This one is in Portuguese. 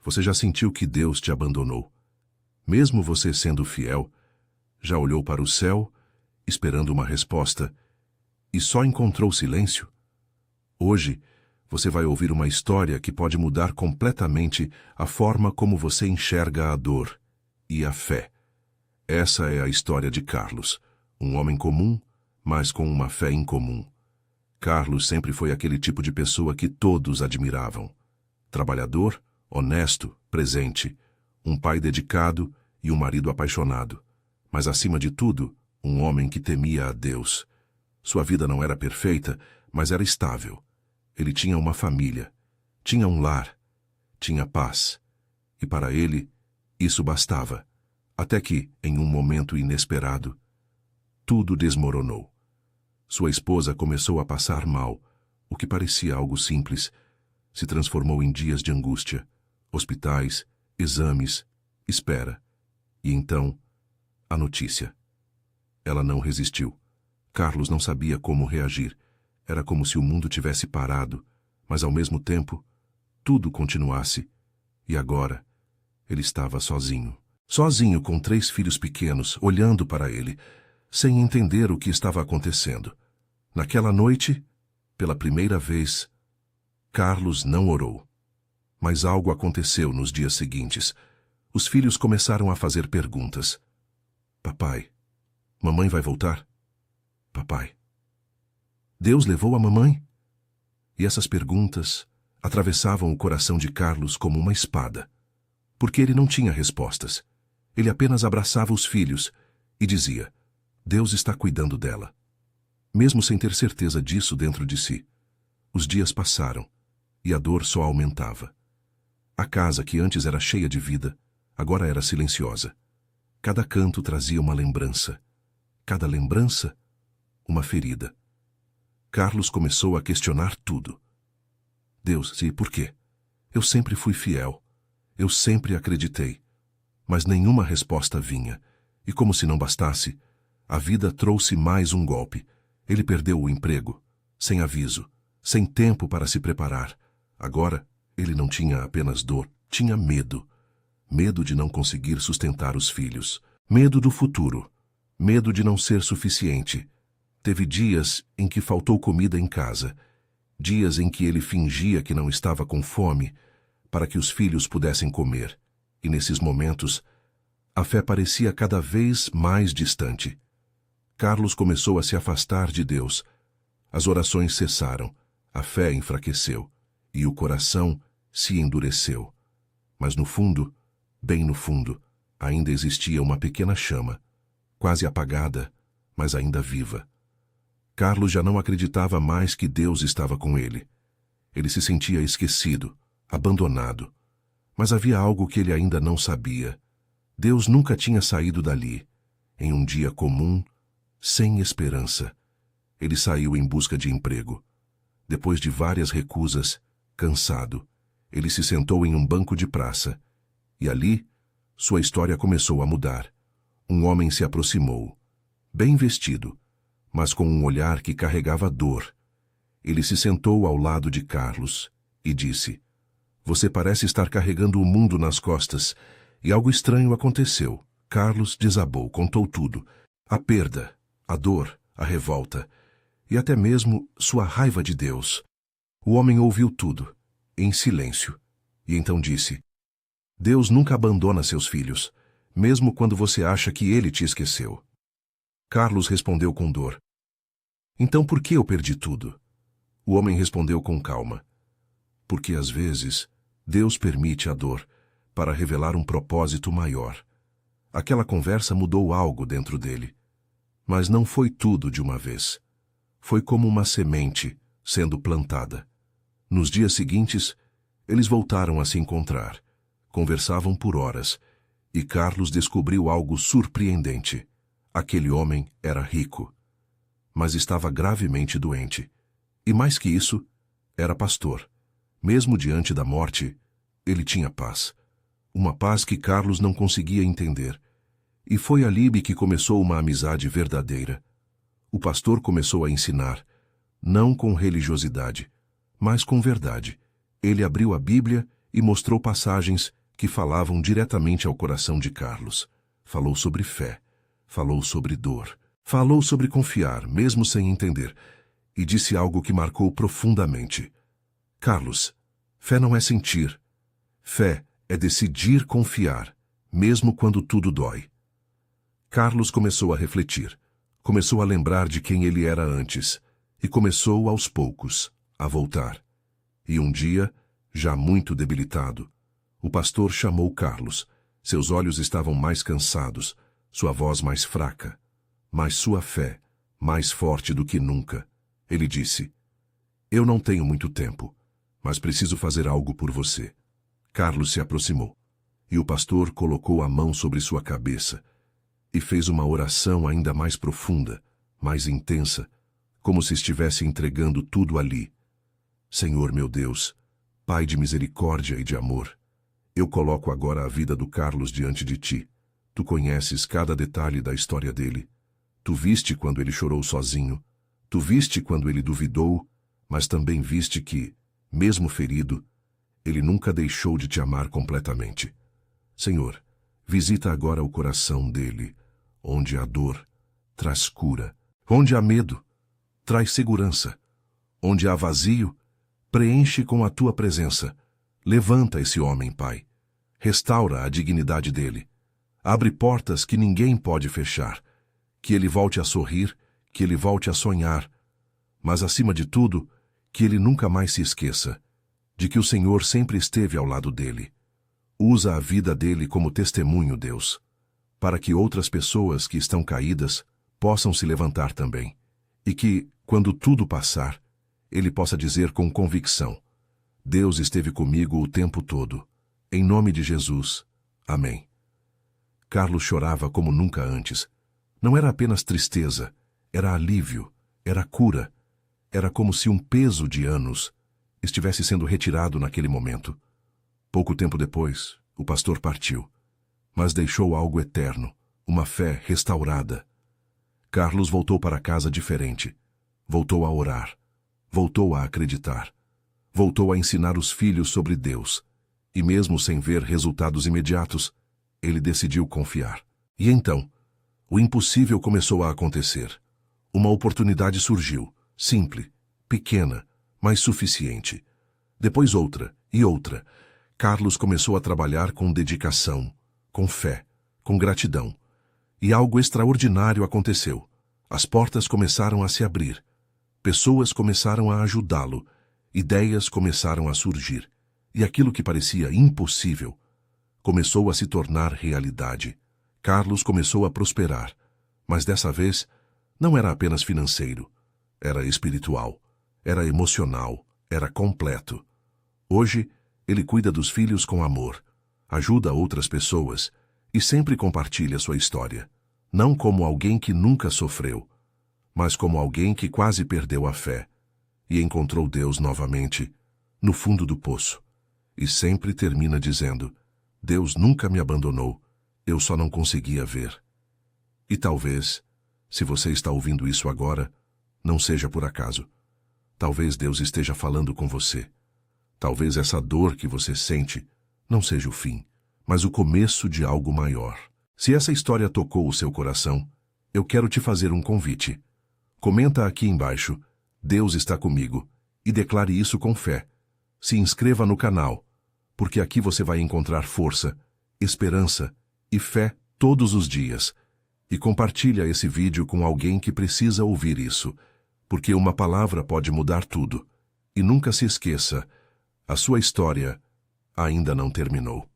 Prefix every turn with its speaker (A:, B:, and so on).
A: Você já sentiu que Deus te abandonou? Mesmo você sendo fiel, já olhou para o céu, esperando uma resposta, e só encontrou silêncio? Hoje, você vai ouvir uma história que pode mudar completamente a forma como você enxerga a dor e a fé. Essa é a história de Carlos, um homem comum, mas com uma fé incomum. Carlos sempre foi aquele tipo de pessoa que todos admiravam. Trabalhador, honesto, presente, um pai dedicado e um marido apaixonado. Mas, acima de tudo, um homem que temia a Deus. Sua vida não era perfeita, mas era estável. Ele tinha uma família, tinha um lar, tinha paz. E para ele, isso bastava. Até que, em um momento inesperado, tudo desmoronou. Sua esposa começou a passar mal. O que parecia algo simples se transformou em dias de angústia, hospitais, exames, espera. E então, a notícia. Ela não resistiu. Carlos não sabia como reagir. Era como se o mundo tivesse parado, mas ao mesmo tempo, tudo continuasse. E agora, ele estava sozinho. Sozinho com 3 filhos pequenos, olhando para ele, sem entender o que estava acontecendo. Naquela noite, pela primeira vez, Carlos não orou. Mas algo aconteceu nos dias seguintes. Os filhos começaram a fazer perguntas. Papai, mamãe vai voltar? Papai, Deus levou a mamãe? E essas perguntas atravessavam o coração de Carlos como uma espada, porque ele não tinha respostas. Ele apenas abraçava os filhos e dizia: Deus está cuidando dela. Mesmo sem ter certeza disso dentro de si, os dias passaram e a dor só aumentava. A casa, que antes era cheia de vida, agora era silenciosa. Cada canto trazia uma lembrança. Cada lembrança, uma ferida. Carlos começou a questionar tudo. Deus, e por quê? Eu sempre fui fiel. Eu sempre acreditei. Mas nenhuma resposta vinha. E como se não bastasse, a vida trouxe mais um golpe. Ele perdeu o emprego, sem aviso, sem tempo para se preparar. Agora, ele não tinha apenas dor, tinha medo. Medo de não conseguir sustentar os filhos. Medo do futuro. Medo de não ser suficiente. Teve dias em que faltou comida em casa. Dias em que ele fingia que não estava com fome, para que os filhos pudessem comer. E nesses momentos, a fé parecia cada vez mais distante. Carlos começou a se afastar de Deus. As orações cessaram, a fé enfraqueceu e o coração se endureceu. Mas no fundo, bem no fundo, ainda existia uma pequena chama, quase apagada, mas ainda viva. Carlos já não acreditava mais que Deus estava com ele. Ele se sentia esquecido, abandonado. Mas havia algo que ele ainda não sabia. Deus nunca tinha saído dali. Em um dia comum, sem esperança, ele saiu em busca de emprego. Depois de várias recusas, cansado, ele se sentou em um banco de praça. E ali, sua história começou a mudar. Um homem se aproximou, bem vestido, mas com um olhar que carregava dor. Ele se sentou ao lado de Carlos e disse: Você parece estar carregando o mundo nas costas, e algo estranho aconteceu. Carlos desabou, contou tudo. A perda, a dor, a revolta, e até mesmo sua raiva de Deus. O homem ouviu tudo, em silêncio, e então disse: Deus nunca abandona seus filhos, mesmo quando você acha que ele te esqueceu. Carlos respondeu com dor: Então por que eu perdi tudo? O homem respondeu com calma: Porque às vezes Deus permite a dor para revelar um propósito maior. Aquela conversa mudou algo dentro dele. Mas não foi tudo de uma vez. Foi como uma semente sendo plantada. Nos dias seguintes, eles voltaram a se encontrar. Conversavam por horas, e Carlos descobriu algo surpreendente. Aquele homem era rico, mas estava gravemente doente. E mais que isso, era pastor. Mesmo diante da morte, ele tinha paz. Uma paz que Carlos não conseguia entender. E foi ali que começou uma amizade verdadeira. O pastor começou a ensinar, não com religiosidade, mas com verdade. Ele abriu a Bíblia e mostrou passagens que falavam diretamente ao coração de Carlos. Falou sobre fé, falou sobre dor, falou sobre confiar, mesmo sem entender, e disse algo que marcou profundamente. Carlos, fé não é sentir. Fé é decidir confiar, mesmo quando tudo dói. Carlos começou a refletir, começou a lembrar de quem ele era antes, e começou, aos poucos, a voltar. E um dia, já muito debilitado, o pastor chamou Carlos. Seus olhos estavam mais cansados, sua voz mais fraca, mas sua fé mais forte do que nunca. Ele disse: "Eu não tenho muito tempo, mas preciso fazer algo por você." Carlos se aproximou, e o pastor colocou a mão sobre sua cabeça e fez uma oração ainda mais profunda, mais intensa, como se estivesse entregando tudo ali. "Senhor meu Deus, Pai de misericórdia e de amor, eu coloco agora a vida do Carlos diante de ti. Tu conheces cada detalhe da história dele. Tu viste quando ele chorou sozinho. Tu viste quando ele duvidou, mas também viste que, mesmo ferido, ele nunca deixou de te amar completamente. Senhor, visita agora o coração dele, onde há dor, traz cura. Onde há medo, traz segurança. Onde há vazio, preenche com a tua presença. Levanta esse homem, Pai. Restaura a dignidade dele. Abre portas que ninguém pode fechar. Que ele volte a sorrir, que ele volte a sonhar. Mas, acima de tudo, que ele nunca mais se esqueça de que o Senhor sempre esteve ao lado dele. Usa a vida dele como testemunho, Deus, para que outras pessoas que estão caídas possam se levantar também. E que, quando tudo passar, ele possa dizer com convicção: Deus esteve comigo o tempo todo. Em nome de Jesus. Amém. Carlos chorava como nunca antes. Não era apenas tristeza, era alívio, era cura. Era como se um peso de anos estivesse sendo retirado naquele momento. Pouco tempo depois, o pastor partiu, mas deixou algo eterno, uma fé restaurada. Carlos voltou para casa diferente. Voltou a orar. Voltou a acreditar. Voltou a ensinar os filhos sobre Deus. E mesmo sem ver resultados imediatos, ele decidiu confiar. E então, o impossível começou a acontecer. Uma oportunidade surgiu, simples, pequena, mas suficiente. Depois outra e outra. Carlos começou a trabalhar com dedicação, com fé, com gratidão. E algo extraordinário aconteceu. As portas começaram a se abrir. Pessoas começaram a ajudá-lo. Ideias começaram a surgir. E aquilo que parecia impossível começou a se tornar realidade. Carlos começou a prosperar. Mas dessa vez, não era apenas financeiro. Era espiritual. Era emocional. Era completo. Hoje, ele cuida dos filhos com amor. Ajuda outras pessoas. E sempre compartilha sua história. Não como alguém que nunca sofreu, mas como alguém que quase perdeu a fé e encontrou Deus novamente, no fundo do poço. E sempre termina dizendo: Deus nunca me abandonou, eu só não conseguia ver. E talvez, se você está ouvindo isso agora, não seja por acaso. Talvez Deus esteja falando com você. Talvez essa dor que você sente não seja o fim, mas o começo de algo maior. Se essa história tocou o seu coração, eu quero te fazer um convite. Comenta aqui embaixo: Deus está comigo, e declare isso com fé. Se inscreva no canal, porque aqui você vai encontrar força, esperança e fé todos os dias. E compartilha esse vídeo com alguém que precisa ouvir isso, porque uma palavra pode mudar tudo. E nunca se esqueça, a sua história ainda não terminou.